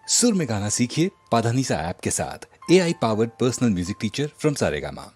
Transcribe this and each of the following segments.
सुर में गाना सीखिए पाधानीसा ऐप के साथ। AI powered personal music teacher from Saregama.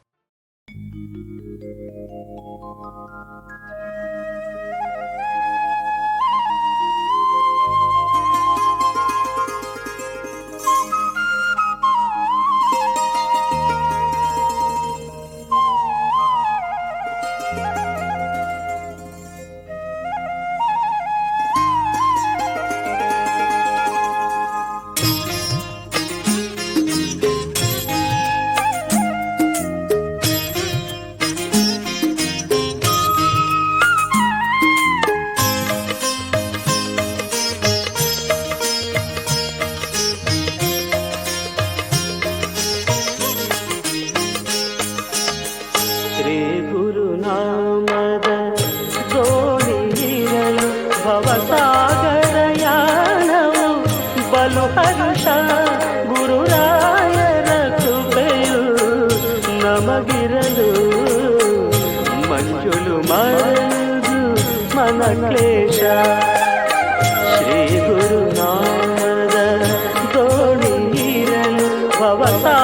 ಶ್ರೀ ಗುರುನಾಮದ ದೋಣಿಯಿರಲು ಭವಸಾಗರಯಾನವು ಬಲು ಹರ್ಷ ಗುರುರಾಯರ ಕೃಪೆಯು ನಮಗಿರಲು ಮಂಜುಳು ಮರೆದು ಮನ ಕ್ಲೇಶ. ಶ್ರೀ ಗುರುನಾಮದ ದೋಣಿಯಿರಲು ಭವಸಾಗರಯಾನವು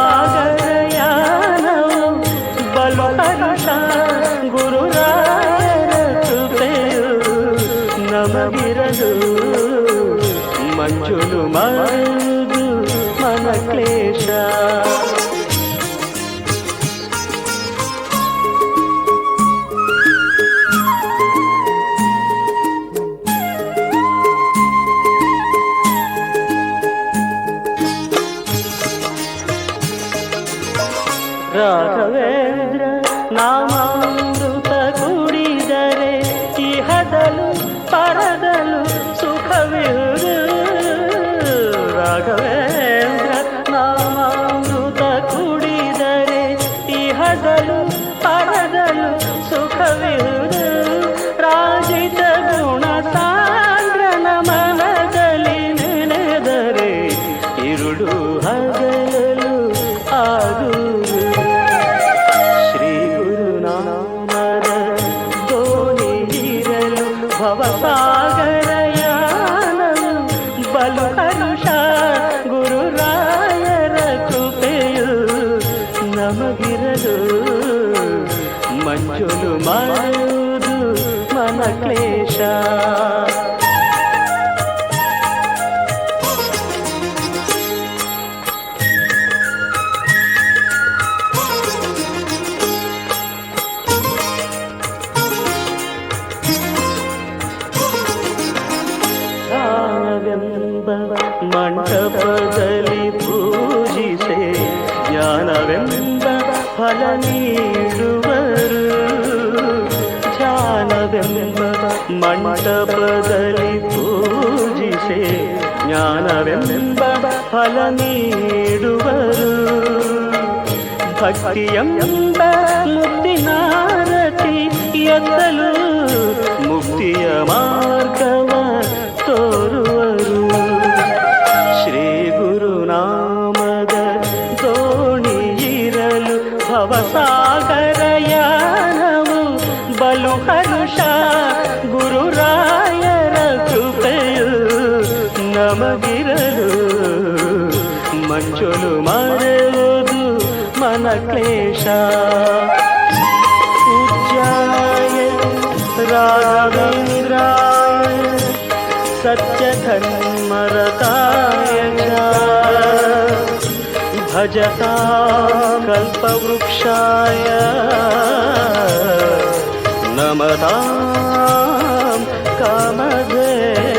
ಬಲು ಹರ್ಷ ಗುರುರಾಯರ ಕೃಪೆಯು ನಮಗಿರಲು ಮಂಜುಳು ಮರೆದು ಮನ ಕ್ಲೇಶ. ರಾಘವೇಂದ್ರ ನಾಮಾಮೃತ ಕುಡಿದರೆ ಇಹದಲು ಪರದಲು ಸುಖವಿರುವುದು. ರಾಘವೇಂದ್ರ ನಾಮಾಮೃತ ಕುಡಿದರೆ ಇಹದಲು ಪರದಲು ಸುಖವಿರುವುದು. ರಾಜಿತ ಗುಣ ಸಾಂದ್ರನ ಮನದಲ್ಲಿ ನೆನೆದರೆ ಇರುಳು ಹಗಲಲು ಆಗುವುದು. ಶ್ರೀ ಗುರುನಾಮದ ದೋಣಿಯಿರಲು ಭವಸಾಗರಯಾನವು ಬಲು ಹರ್ಷ ಗುರುರಾಯರ ಕೃಪೆಯು ನಮಗಿರಲು ಮಂಜುಳು ಮರೆಯುವುದು ಮನ ಕ್ಲೇಶ. ಜ್ಞಾನವೆಂಬ ಮಂಟಪದಲ್ಲಿ ಪೂಜಿಸೆ ಜ್ಞಾನವೆಂಬ ಫಲ ನೀಡುವರು. ಜ್ಞಾನವೆಂಬ ಮಂಟಪದಲ್ಲಿ ಪೂಜಿಸೆ ಜ್ಞಾನವೆಂಬ ಫಲ ನೀಡುವರು. ಭಕ್ತಿಯೆಂಬ ಮುಕ್ತಿನಾರತಿ ಎತ್ತಲು ಮುಕ್ತಿಯ ಮಾರ್ಗವ ತೋರುವರು. ಶ್ರೀ ಗುರುನಾಮದ ದೋಣಿಯಿರಲು ಭವಸಾಗರಯಾನವು ಬಲು ಹರ್ಷ ಗುರುರಾಯರ ಕೃಪೆಯು ನಮಗಿರಲು ಮಂಜುಳು ಮರೆಯುವುದು ಮನ ಕ್ಲೇಶ. ಪೂಜ್ಯಾಯ ರಾಘವೇಂದ್ರಾಯ ಸತ್ಯಧರ್ಮರತಾಯ ಚ ಭಜತಾಂ ಕಲ್ಪವೃಕ್ಷಾಯ ನಮತಾಂ ಕಾಮಧೇನವೇ.